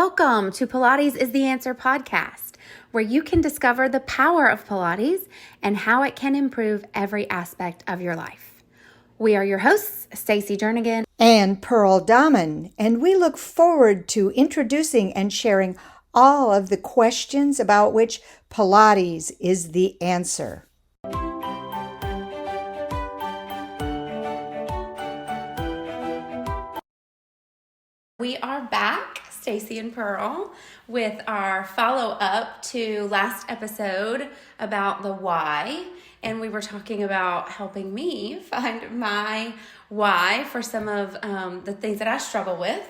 Welcome to Pilates is the Answer podcast, where you can discover the power of Pilates and how it can improve every aspect of your life. We are your hosts, Stacey Jernigan and Pearl Dahmen, and we look forward to introducing and sharing all of the questions about which Pilates is the answer. We are back, Stacey and Pearl, with our follow-up to last episode about the why. And we were talking about helping me find my why for some of the things that I struggle with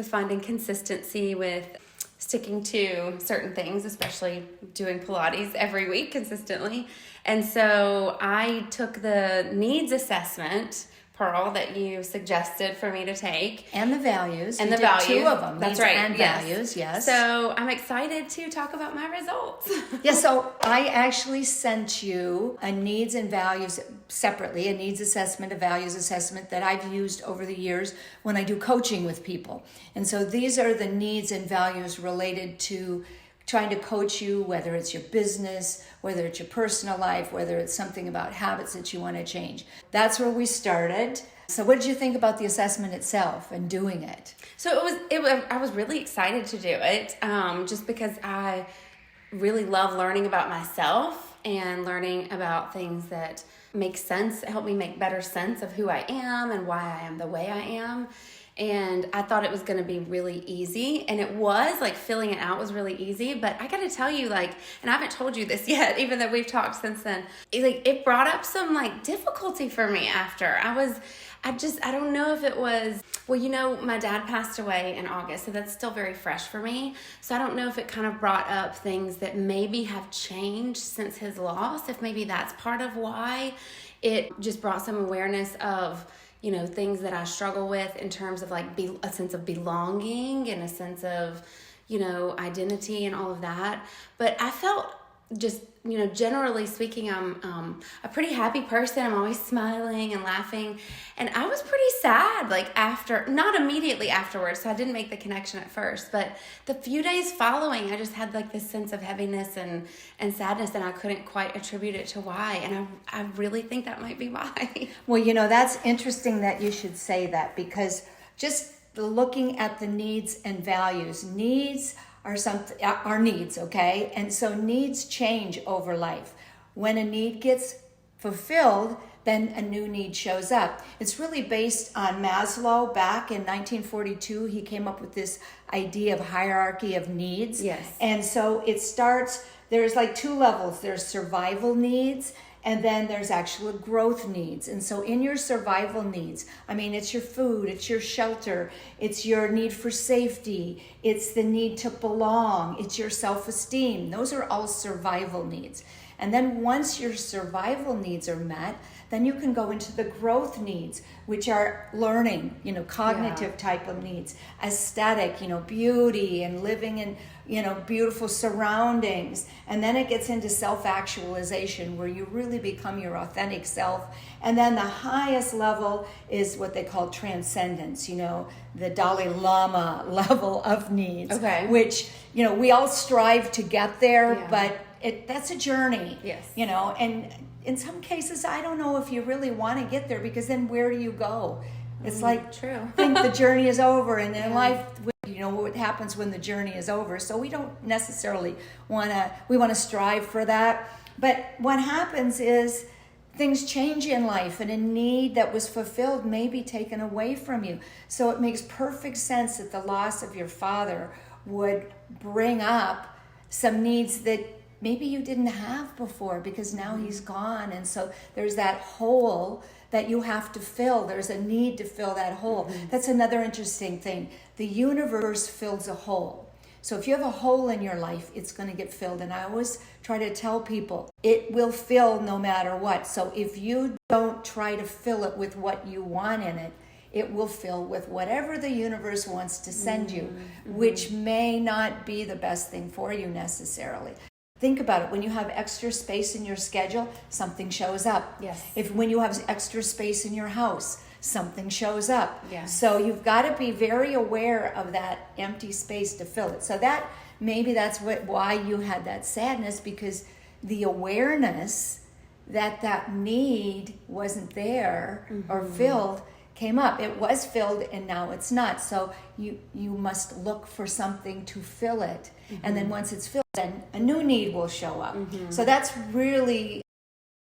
finding consistency, with sticking to certain things, especially doing Pilates every week consistently. And so I took the needs assessment, Pearl, that you suggested for me to take. And the values. And you the did values. Two of them. That's needs right. And values, yes. So I'm excited to talk about my results. So I actually sent you a needs and values separately, a needs assessment, a values assessment that I've used over the years when I do coaching with people. And so these are the needs and values related to trying to coach you, whether it's your business, whether it's your personal life, whether it's something about habits that you want to change. That's where we started. So what did you think about the assessment itself and doing it? So I was really excited to do it, just because I really love learning about myself and learning about things that make sense, help me make better sense of who I am and why I am the way I am. And I thought it was going to be really easy, and it was. Like, filling it out was really easy, but I got to tell you, and I haven't told you this yet, even though we've talked since then, it brought up some difficulty for me after. I don't know if it was, my dad passed away in August, so that's still very fresh for me. So I don't know if it kind of brought up things that maybe have changed since his loss, if maybe that's part of why it just brought some awareness of, things that I struggle with in terms of a sense of belonging and a sense of, identity and all of that. But I felt just, generally speaking, I'm a pretty happy person. I'm always smiling and laughing. And I was pretty sad, not immediately afterwards. So I didn't make the connection at first, but the few days following, I just had this sense of heaviness and sadness, and I couldn't quite attribute it to why. And I really think that might be why. Well, that's interesting that you should say that, because just looking at the needs and values, needs are needs, okay? And so needs change over life. When a need gets fulfilled, then a new need shows up. It's really based on Maslow. Back in 1942, he came up with this idea of hierarchy of needs. Yes. And so it starts, there's two levels. There's survival needs, and then there's actual growth needs. And so in your survival needs, it's your food, it's your shelter, it's your need for safety, it's the need to belong, it's your self-esteem. Those are all survival needs. And then once your survival needs are met, then you can go into the growth needs, which are learning, cognitive type of needs, aesthetic, beauty and living in, beautiful surroundings. And then it gets into self-actualization, where you really become your authentic self. And then the highest level is what they call transcendence, the Dalai Lama level of needs, which, we all strive to get there, but that's a journey. Yes. And in some cases, I don't know if you really want to get there, because then where do you go? It's true. think the journey is over, and in life, what happens when the journey is over. So we don't necessarily want to strive for that. But what happens is things change in life, and a need that was fulfilled may be taken away from you. So it makes perfect sense that the loss of your father would bring up some needs that maybe you didn't have before, because now he's gone. And so there's that hole that you have to fill. There's a need to fill that hole. Mm-hmm. That's another interesting thing. The universe fills a hole. So if you have a hole in your life, it's going to get filled. And I always try to tell people, it will fill no matter what. So if you don't try to fill it with what you want in it, it will fill with whatever the universe wants to send you, which may not be the best thing for you necessarily. Think about it. When you have extra space in your schedule, something shows up. Yes. When you have extra space in your house, something shows up. Yes. So you've got to be very aware of that empty space to fill it. So that maybe that's why you had that sadness, because the awareness that need wasn't there or filled came up. It was filled and now it's not. So you must look for something to fill it. And then once it's filled, then a new need will show up. So that's really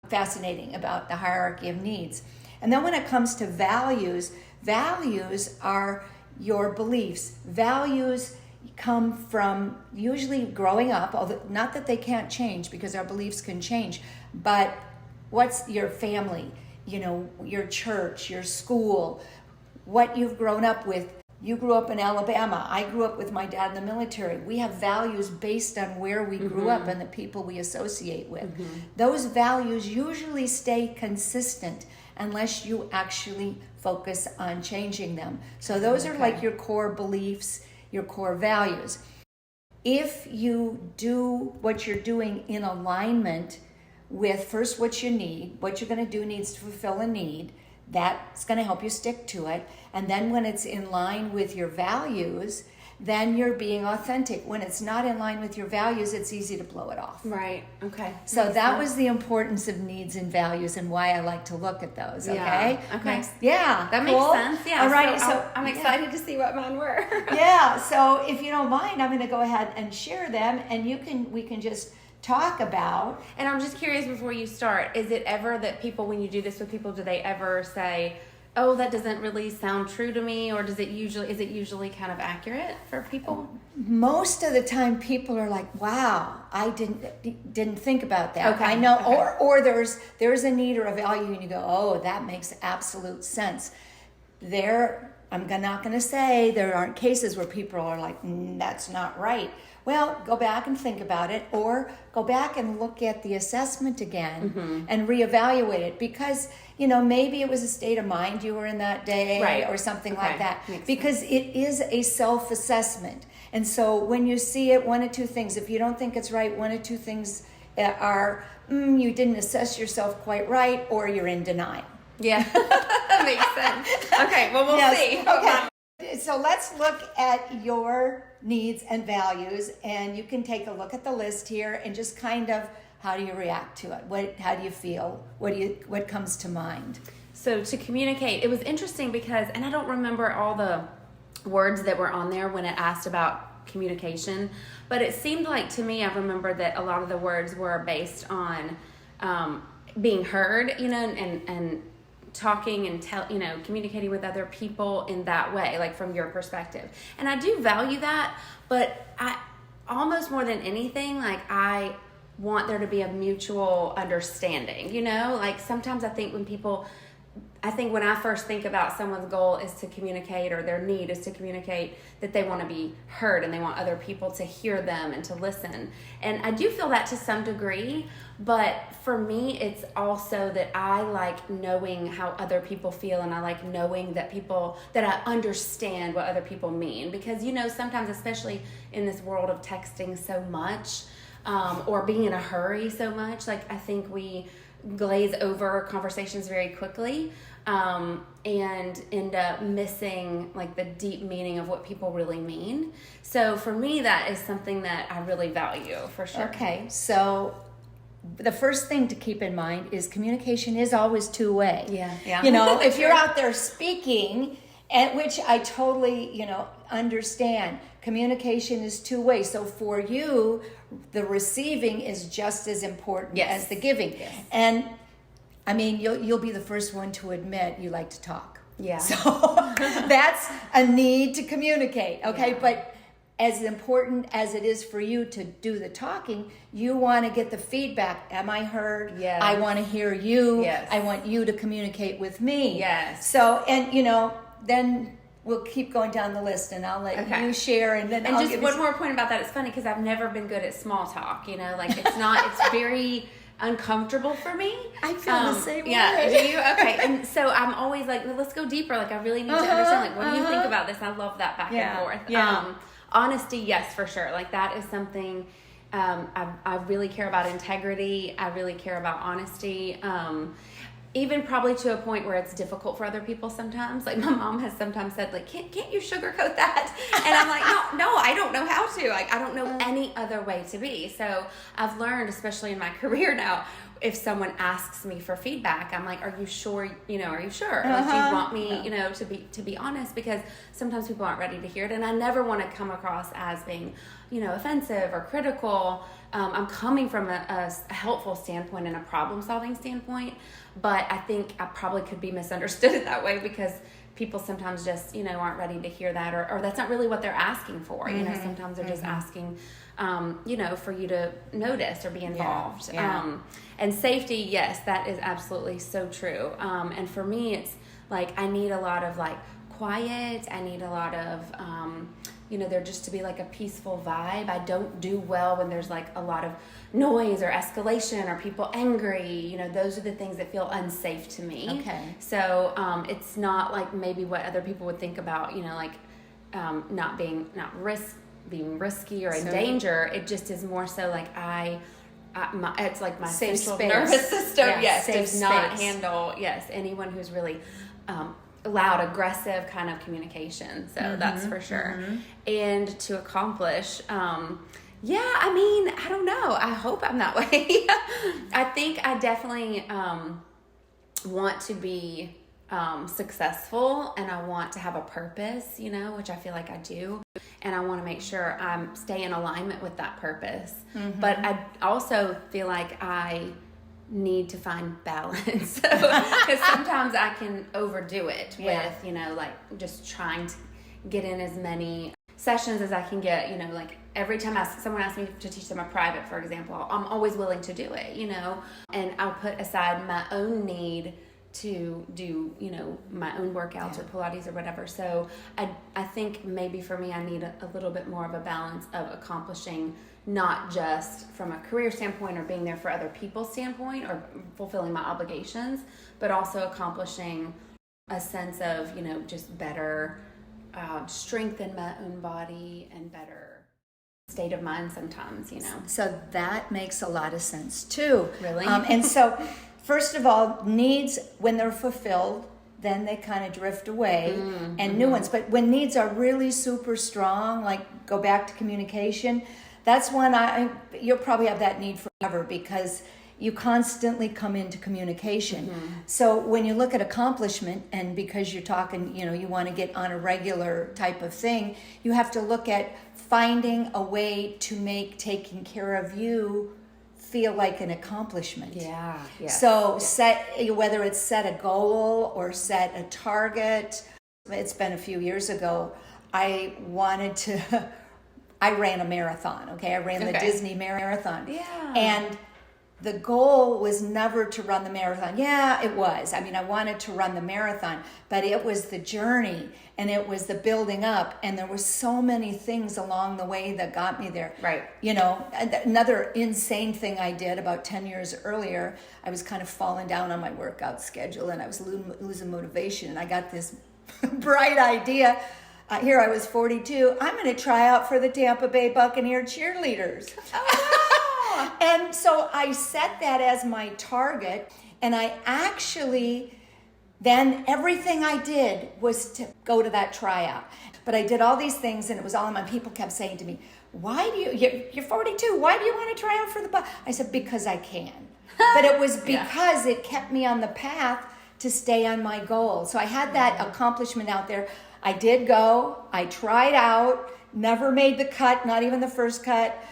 fascinating about the hierarchy of needs. And then when it comes to values, values are your beliefs. Values come from usually growing up, although not that they can't change, because our beliefs can change, but what's your family, your church, your school, what you've grown up with. You grew up in Alabama. I grew up with my dad in the military. We have values based on where we grew up and the people we associate with. Those values usually stay consistent unless you actually focus on changing them. So those are like your core beliefs, your core values. If you do what you're doing in alignment with first what you need, what you're going to do needs to fulfill a need, that's going to help you stick to it. And then when it's in line with your values, then you're being authentic. When it's not in line with your values, it's easy to blow it off. Right. Okay. So that was the importance of needs and values and why I like to look at those. Okay. Yeah. Okay. Yeah. That cool? makes sense. Yeah. All right. So I'm excited to see what mine were. Yeah. So if you don't mind, I'm going to go ahead and share them, and we can just talk about. And I'm just curious before you start, is it ever that people, when you do this with people, do they ever say, oh, that doesn't really sound true to me, or is it usually kind of accurate for people? Most of the time people are like, wow, I didn't think about that. Okay. I know. Okay. Or there's a need or a value and you go, oh, that makes absolute sense. I'm not going to say there aren't cases where people are like, that's not right. Well, go back and think about it, or go back and look at the assessment again and reevaluate it, because maybe it was a state of mind you were in that day, right, or something like that. Makes because sense. It is a self-assessment. And so when you see it, one of two things. If you don't think it's right, one of two things are you didn't assess yourself quite right, or you're in denial. Yeah, that makes sense. Okay, well, we'll see. Okay. So let's look at your needs and values, and you can take a look at the list here and just kind of, how do you react to it? How do you feel? What comes to mind? So to communicate, it was interesting because, and I don't remember all the words that were on there when it asked about communication, but it seemed like to me, I remember that a lot of the words were based on being heard, and talking and communicating with other people in that way, like from your perspective. And I do value that, but I almost more than anything, like I want there to be a mutual understanding, like sometimes I think when I first think about someone's goal is to communicate, or their need is to communicate, that they want to be heard and they want other people to hear them and to listen. And I do feel that to some degree, but for me, it's also that I like knowing how other people feel, and I like knowing that I understand what other people mean. Because, sometimes, especially in this world of texting so much, or being in a hurry so much, like I think we glaze over conversations very quickly, and end up missing like the deep meaning of what people really mean. So for me, that is something that I really value, for sure. Okay, so the first thing to keep in mind is communication is always two-way. Yeah. If you're out there speaking, and which I totally, understand, communication is two-way. So for you, the receiving is just as important as the giving. Yes. And I mean, you'll be the first one to admit you like to talk. Yeah. So that's a need to communicate. Okay. Yeah. But as important as it is for you to do the talking, you want to get the feedback. Am I heard? Yes. I want to hear you. Yes. I want you to communicate with me. Yes. So, and then we'll keep going down the list, and I'll let you share, and then I'll just give one more point about that. It's funny because I've never been good at small talk. It's very uncomfortable for me. I feel the same way. Yeah, do you? Okay. And so I'm always like, well, let's go deeper. Like I really need to understand. Like, what do you think about this? I love that back and forth. Yeah. Honesty, yes, for sure. Like that is something I really care about. Integrity. I really care about honesty. even probably to a point where it's difficult for other people sometimes. Like my mom has sometimes said, like, can't you sugarcoat that? And I'm like, no, I don't know how to. Like, I don't know any other way to be. So I've learned, especially in my career now, if someone asks me for feedback, I'm like, are you sure? Are you sure? Like, do you want me, to be honest? Because sometimes people aren't ready to hear it. And I never want to come across as being, offensive or critical. I'm coming from a helpful standpoint and a problem-solving standpoint, but I think I probably could be misunderstood that way because people sometimes just, aren't ready to hear that, or that's not really what they're asking for. Sometimes they're just asking, for you to notice or be involved. Yeah. And safety, yes, that is absolutely so true. And for me, it's like I need a lot of like quiet. I need a lot of, there just to be like a peaceful vibe. I don't do well when there's like a lot of noise or escalation or people angry. Those are the things that feel unsafe to me. Okay. So it's not like maybe what other people would think about, being risky or in danger. It just is more so like it's like my safe central space. Nervous system. Yes, does not space. handle anyone who's really loud, aggressive kind of communication. So that's for sure. And to accomplish, I don't know. I hope I'm that way. I think I definitely want to be successful, and I want to have a purpose, which I feel like I do. And I want to make sure I'm stay in alignment with that purpose. But I also feel like I need to find balance because sometimes I can overdo it with, just trying to get in as many sessions as I can get, like every time someone asks me to teach them a private, for example, I'm always willing to do it, and I'll put aside my own need to do, my own workouts or Pilates or whatever. So I think maybe for me, I need a little bit more of a balance of accomplishing not just from a career standpoint or being there for other people's standpoint or fulfilling my obligations, but also accomplishing a sense of, just better strength in my own body and better state of mind sometimes, So that makes a lot of sense too. Really? And so, first of all, needs, when they're fulfilled, then they kind of drift away and new ones. But when needs are really super strong, like go back to communication, that's when you'll probably have that need forever because you constantly come into communication. So when you look at accomplishment, and because you're talking, you want to get on a regular type of thing, you have to look at finding a way to make taking care of you feel like an accomplishment. Yeah. So whether it's set a goal or set a target. It's been a few years ago. I ran a marathon. Okay, I ran the Disney marathon. Yeah. And the goal was never to run the marathon. Yeah, it was. I mean, I wanted to run the marathon, but it was the journey and it was the building up, and there were so many things along the way that got me there. Right. Another insane thing I did about 10 years earlier, I was kind of falling down on my workout schedule and I was losing motivation, and I got this bright idea. Here I was 42. I'm going to try out for the Tampa Bay Buccaneer cheerleaders. Oh, And so I set that as my target, and I actually, then everything I did was to go to that tryout. But I did all these things, and it was all in my, people kept saying to me, you're 42, why do you want to try out for the I said, because I can. But it was because it kept me on the path to stay on my goal. So I had that accomplishment out there. I did go, I tried out, never made the cut, not even the first cut.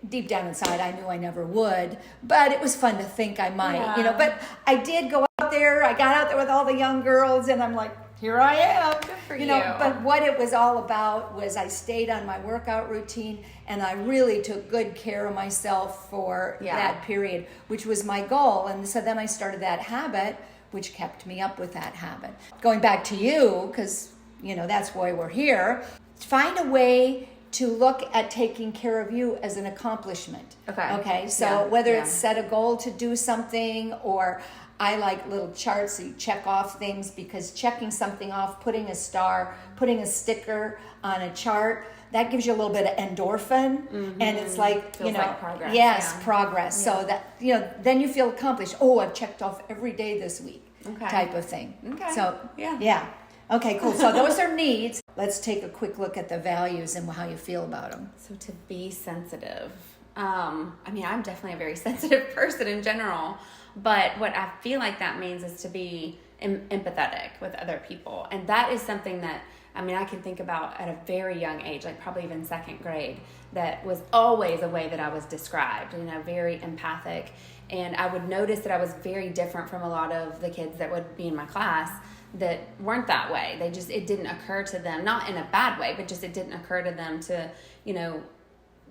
Deep down inside, I knew I never would, but it was fun to think I might, but I did go out there. I got out there with all the young girls, and I'm like, here I am. Good for you. But what it was all about was I stayed on my workout routine, and I really took good care of myself for that period, which was my goal. And so then I started that habit, which kept me up with that habit. Going back to you, because, that's why we're here, find a way to look at taking care of you as an accomplishment. Okay. So whether it's set a goal to do something, or I like little charts so you check off things, because checking something off, putting a star, putting a sticker on a chart, that gives you a little bit of endorphin, and it's like, Feels like progress. yes, Yeah. progress. Yeah. So that, then you feel accomplished. Oh, I've checked off every day this week, type of thing. Okay. So, yeah. Okay, cool. So those are needs. Let's take a quick look at the values and how you feel about them. So to be sensitive, I mean, I'm definitely a very sensitive person in general, but what I feel like that means is to be empathetic with other people. And that is something that, I mean, I can think about at a very young age, like probably even second grade, that was always a way that I was described, very empathic. And I would notice that I was very different from a lot of the kids that would be in my class that weren't that way. It didn't occur to them, not in a bad way, but just it didn't occur to them to,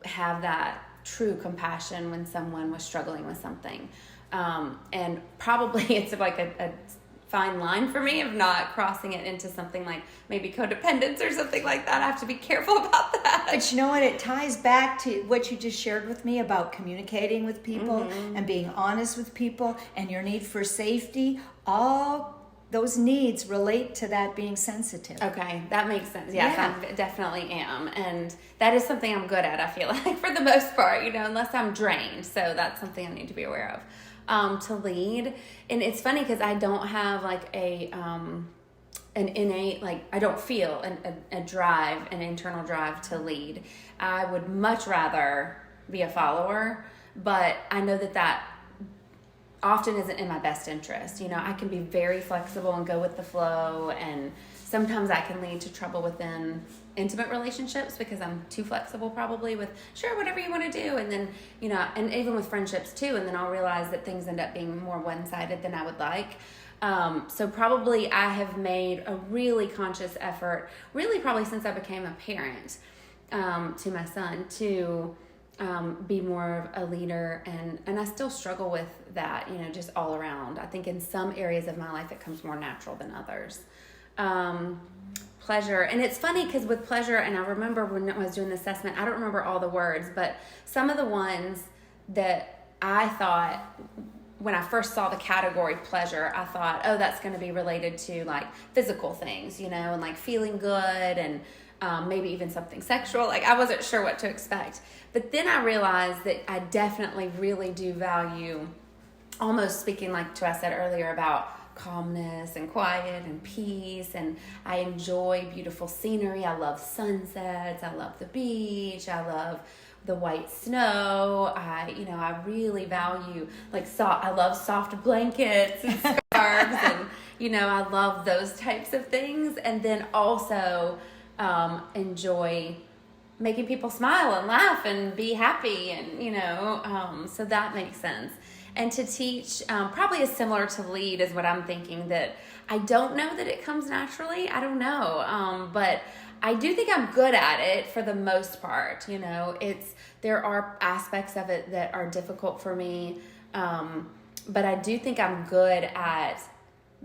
have that true compassion when someone was struggling with something. And probably it's like a fine line for me of not crossing it into something like maybe codependence or something like that. I have to be careful about that. But you know what? It ties back to what you just shared with me about communicating with people and being honest with people, and your need for safety. All those needs relate to that being sensitive. Okay, that makes sense. Yes, I definitely am. And that is something I'm good at, I feel like, for the most part, unless I'm drained. So that's something I need to be aware of. To lead. And it's funny because I don't have like an innate, I don't feel a drive, an internal drive to lead. I would much rather be a follower, but I know that often isn't in my best interest. I can be very flexible and go with the flow, and sometimes that can lead to trouble within intimate relationships because I'm too flexible probably with, sure, whatever you want to do. And then, and even with friendships too, and then I'll realize that things end up being more one-sided than I would like. So probably I have made a really conscious effort, really probably since I became a parent, to my son, to be more of a leader, and I still struggle with that, just all around. I think in some areas of my life it comes more natural than others. Pleasure, and it's funny because with pleasure, and I remember when I was doing the assessment, I don't remember all the words, but some of the ones that I thought when I first saw the category pleasure, I thought, oh, that's going to be related to like physical things, and like feeling good, and maybe even something sexual. I wasn't sure what to expect. But then I realized that I definitely really do value, almost speaking like to I said earlier about calmness and quiet and peace, and I enjoy beautiful scenery. I love sunsets. I love the beach. I love the white snow. I really value I love soft blankets and scarves, and I love those types of things. And then also enjoy making people smile and laugh and be happy, and so that makes sense. And to teach probably is similar to lead is what I'm thinking, that I don't know that it comes naturally. I don't know. But I do think I'm good at it for the most part. There are aspects of it that are difficult for me. But I do think I'm good at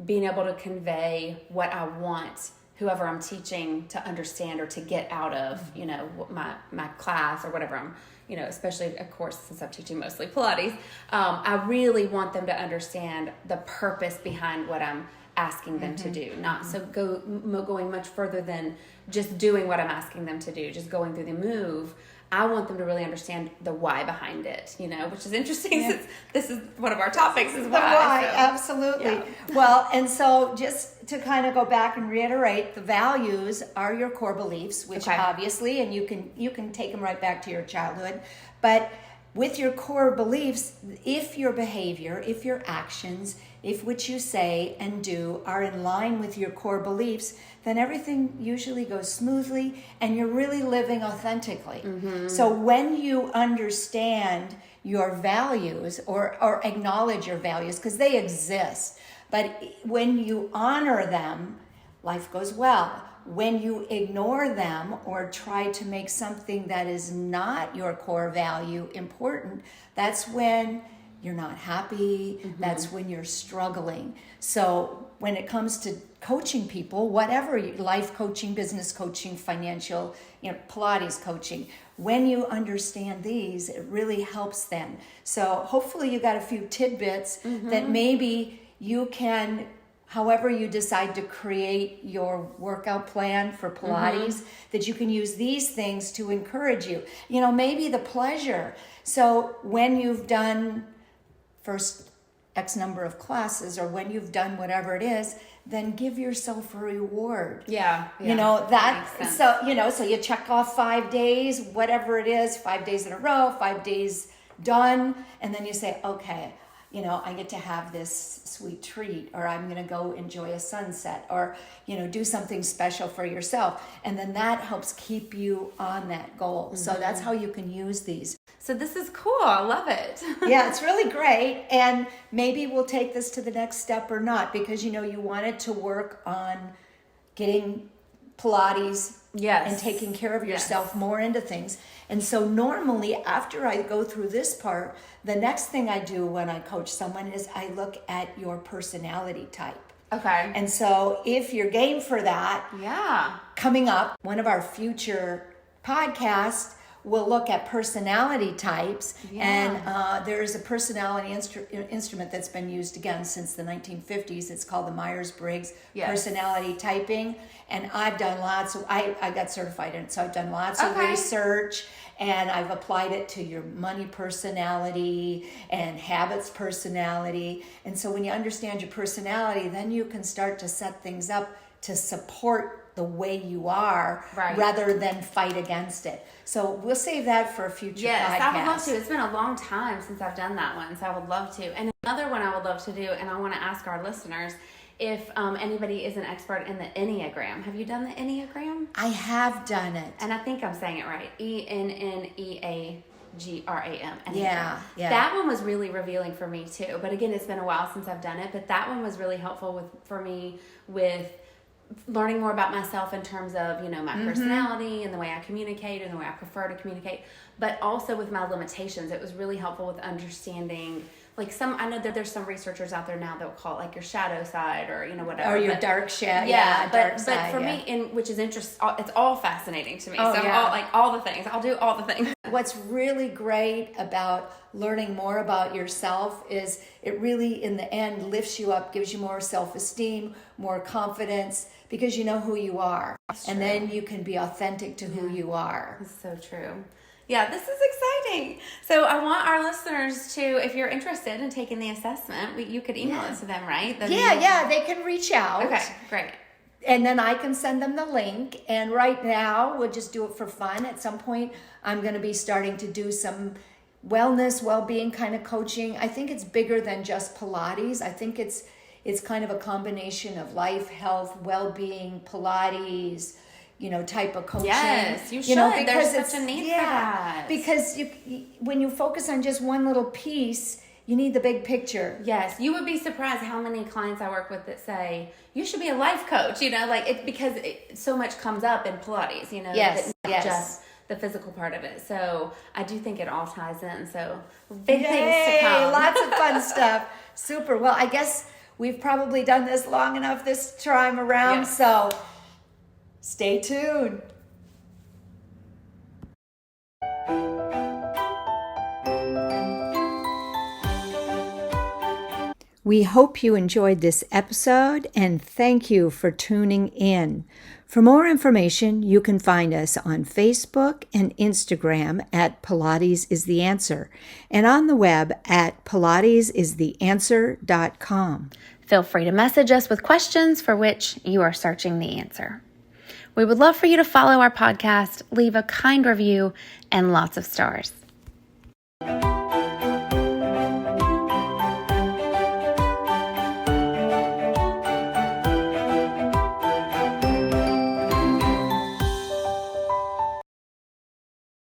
being able to convey what I want whoever I'm teaching to understand or to get out of, my class or whatever I'm, especially, of course, since I'm teaching mostly Pilates, I really want them to understand the purpose behind what I'm asking them to do. Not so going much further than just doing what I'm asking them to do, just going through the move. I want them to really understand the why behind it, which is interesting since this is one of our topics is why. Why, so. absolutely. Yeah. Well, and so just to kind of go back and reiterate, the values are your core beliefs, which obviously, and you can take them right back to your childhood, but with your core beliefs, if your behavior, if your actions, if what you say and do are in line with your core beliefs, then everything usually goes smoothly and you're really living authentically. So when you understand your values or acknowledge your values, because they exist, but when you honor them, life goes well. When you ignore them or try to make something that is not your core value important, that's when you're not happy. That's when you're struggling. So when it comes to coaching people, whatever, life coaching, business coaching, financial, Pilates coaching, when you understand these, it really helps them. So hopefully you got a few tidbits that maybe you can, however you decide to create your workout plan for Pilates, that you can use these things to encourage you. You know, maybe the pleasure. So when you've done first X number of classes, or when you've done whatever it is, then give yourself a reward. Yeah. You know, so, you know, so you check off 5 days, whatever it is, 5 days in a row, 5 days done. And then you say, okay, you know, I get to have this sweet treat, or I'm going to go enjoy a sunset, or, you know, do something special for yourself. And then that helps keep you on that goal. So that's how you can use these. So this is cool. I love it. Yeah, it's really great. And maybe we'll take this to the next step or not, because, you know, you wanted to work on getting Pilates and taking care of yourself more into things. And so normally after I go through this part, the next thing I do when I coach someone is I look at your personality type. Okay. And so if you're game for that, coming up, one of our future podcasts, we'll look at personality types, and there's a personality instrument that's been used again since the 1950s. It's called the Myers-Briggs personality typing, and I've done lots of, I got certified in it, so I've done lots of research, and I've applied it to your money personality and habits personality. And so when you understand your personality, then you can start to set things up to support the way you are, rather than fight against it. So we'll save that for a future podcast. I would love to. It's been a long time since I've done that one, so I would love to. And another one I would love to do, and I want to ask our listeners, if anybody is an expert in the Enneagram. Have you done the Enneagram? I have done it. And I think I'm saying it right. ENNEAGRAM. Yeah. That one was really revealing for me too. But again, it's been a while since I've done it. But that one was really helpful for me with learning more about myself in terms of, you know, my personality and the way I communicate and the way I prefer to communicate, but also with my limitations. It was really helpful with understanding, like I know that there's some researchers out there now that will call it like your shadow side, or, you know, whatever. Or your dark shadow. But for me, which is interesting, it's all fascinating to me. All the things. I'll do all the things. What's really great about learning more about yourself is it really, in the end, lifts you up, gives you more self-esteem, more confidence, because you know who you are. And then you can be authentic to who you are. That's so true. Yeah, this is exciting. So I want our listeners to, if you're interested in taking the assessment, you could email it to them, right? They can reach out. Okay, great. And then I can send them the link. And right now, we'll just do it for fun. At some point, I'm going to be starting to do some wellness, well-being kind of coaching. I think it's bigger than just Pilates. I think it's kind of a combination of life, health, well-being, Pilates, you know, type of coaching. Yes, you should. You know, because there's such a need for that. Because when you focus on just one little piece, you need the big picture. Yes, you would be surprised how many clients I work with that say, you should be a life coach, you know, like because so much comes up in Pilates, you know, not just the physical part of it. So I do think it all ties in. So big things to come. Lots of fun stuff. Super. Well, I guess we've probably done this long enough this time around. So stay tuned. We hope you enjoyed this episode, and thank you for tuning in. For more information, you can find us on Facebook and Instagram at Pilates is the Answer, and on the web at pilatesistheanswer.com. Feel free to message us with questions for which you are searching the answer. We would love for you to follow our podcast, leave a kind review, and lots of stars.